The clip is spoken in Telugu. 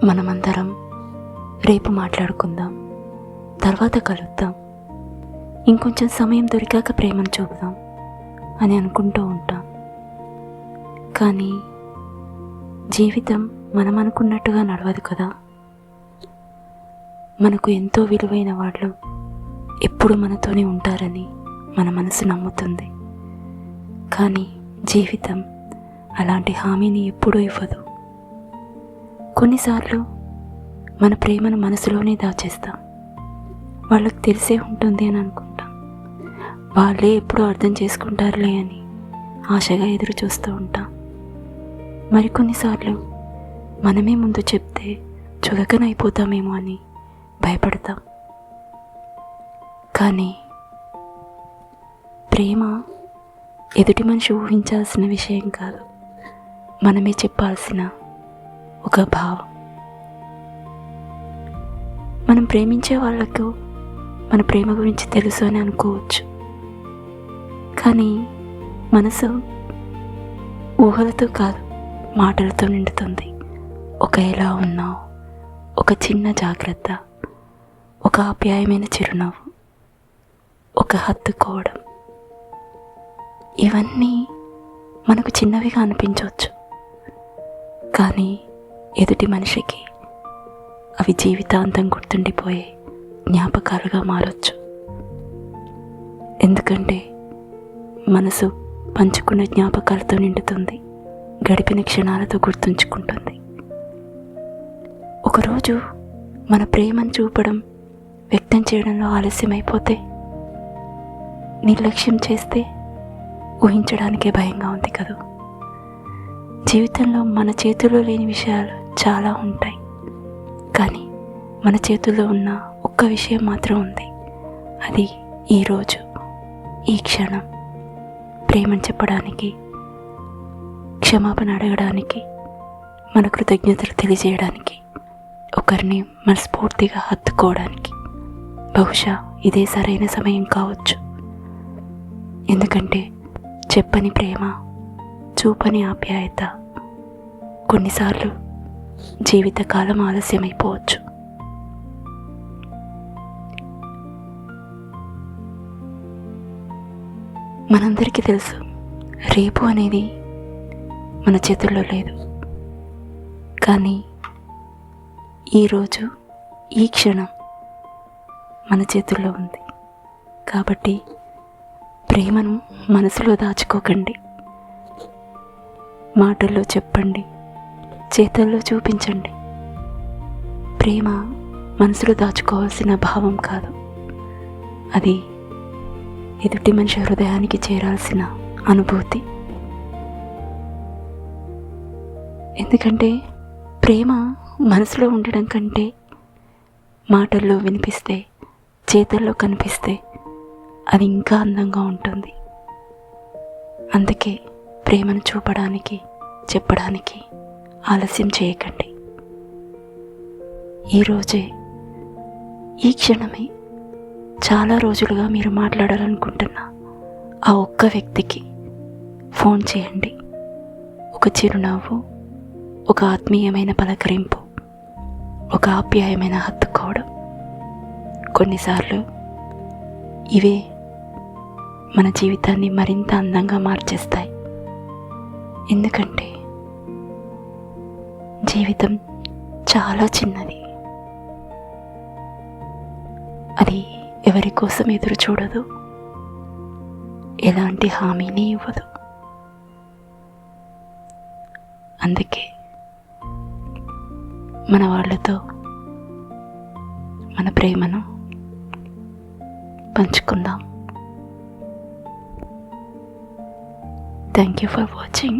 మనమందరం రేపు మాట్లాడుకుందాం, తర్వాత కలుద్దాం, ఇంకొంచెం సమయం దొరికాక ప్రేమను చూపుదాం అని అనుకుంటూ ఉంటాం. కానీ జీవితం మనం అనుకున్నట్టుగా నడవదు కదా. మనకు ఎంతో విలువైన వాళ్ళు ఎప్పుడు మనతోనే ఉంటారని మన మనసు నమ్ముతుంది. కానీ జీవితం అలాంటి హామీని ఎప్పుడూ ఇవ్వదు. కొన్నిసార్లు మన ప్రేమను మనసులోనే దాచేస్తాం. వాళ్ళకి తెలిసే ఉంటుంది అని అనుకుంటాం. వాళ్ళే ఎప్పుడూ అర్థం చేసుకుంటారులే అని ఆశగా ఎదురు చూస్తూ ఉంటాం. మరికొన్నిసార్లు మనమే ముందు చెప్తే చులకనైపోతామేమో అని భయపడతాం. కానీ ప్రేమ ఎదుటి మనిషి ఊహించాల్సిన విషయం కాదు, మనమే చెప్పాల్సిన ఒక భావం. మనం ప్రేమించే వాళ్ళకు మన ప్రేమ గురించి తెలుసు అని అనుకోవచ్చు. కానీ మనసు ఊహలతో కాదు, మాటలతో నిండుతుంది. ఒక ఎలా ఉన్నావు, ఒక చిన్న జాగ్రత్త, ఒక ఆప్యాయమైన చిరునవ్వు, ఒక హత్తుకోవడం, ఇవన్నీ మనకు చిన్నవిగా అనిపించవచ్చు. కానీ ఎదుటి మనిషికి అవి జీవితాంతం గుర్తుండిపోయే జ్ఞాపకాలుగా మారచ్చు. ఎందుకంటే మనసు పంచుకున్న జ్ఞాపకాలతో నిండుతుంది, గడిపిన క్షణాలతో గుర్తుంచుకుంటుంది. ఒకరోజు మన ప్రేమను చూపడం, వ్యక్తం చేయడంలో ఆలస్యమైపోతే, నిర్లక్ష్యం చేస్తే ఊహించడానికే భయంగా ఉంది కదా. జీవితంలో మన చేతుల్లో లేని విషయాలు చాలా ఉంటాయి. కానీ మన చేతుల్లో ఉన్న ఒక్క విషయం మాత్రం ఉంది. అది ఈరోజు, ఈ క్షణం ప్రేమను చెప్పడానికి, క్షమాపణ అడగడానికి, మన కృతజ్ఞతలు తెలియజేయడానికి, ఒకరిని మనస్ఫూర్తిగా హత్తుకోవడానికి. బహుశా ఇదే సరైన సమయం కావచ్చు. ఎందుకంటే చెప్పని ప్రేమ, చూపని ఆప్యాయత కొన్నిసార్లు జీవితకాలం ఆలస్యమైపోవచ్చు. మనందరికీ తెలుసు, రేపు అనేది మన చేతుల్లో లేదు. కానీ ఈరోజు, ఈ క్షణం మన చేతుల్లో ఉంది. కాబట్టి ప్రేమను మనసులో దాచుకోకండి. మాటల్లో చెప్పండి, చేతల్లో చూపించండి. ప్రేమ మనసులో దాచుకోవాల్సిన భావం కాదు, అది ఎదుటి మనిషి హృదయానికి చేరాల్సిన అనుభూతి. ఎందుకంటే ప్రేమ మనసులో ఉండడం కంటే మాటల్లో వినిపిస్తే, చేతల్లో కనిపిస్తే అది ఇంకా అందంగా ఉంటుంది. అందుకే ప్రేమను చూపడానికి, చెప్పడానికి ఆలస్యం చేయకండి. ఈరోజే, ఈ క్షణమే, చాలా రోజులుగా మీరు మాట్లాడాలనుకుంటున్న ఆ ఒక్క వ్యక్తికి ఫోన్ చేయండి. ఒక చిరునవ్వు, ఒక ఆత్మీయమైన పలకరింపు, ఒక ఆప్యాయమైన హత్తుకోవడం. కొన్నిసార్లు ఇవే మన జీవితాన్ని మరింత అందంగా మార్చేస్తాయి. ఎందుకంటే జీవితం చాలా చిన్నది. అది ఎవరి కోసం ఎదురు చూడదు, ఎలాంటి హామీని ఇవ్వదు. అందుకే మన వాళ్ళతో మన ప్రేమను పంచుకుందాం. Thank you for watching.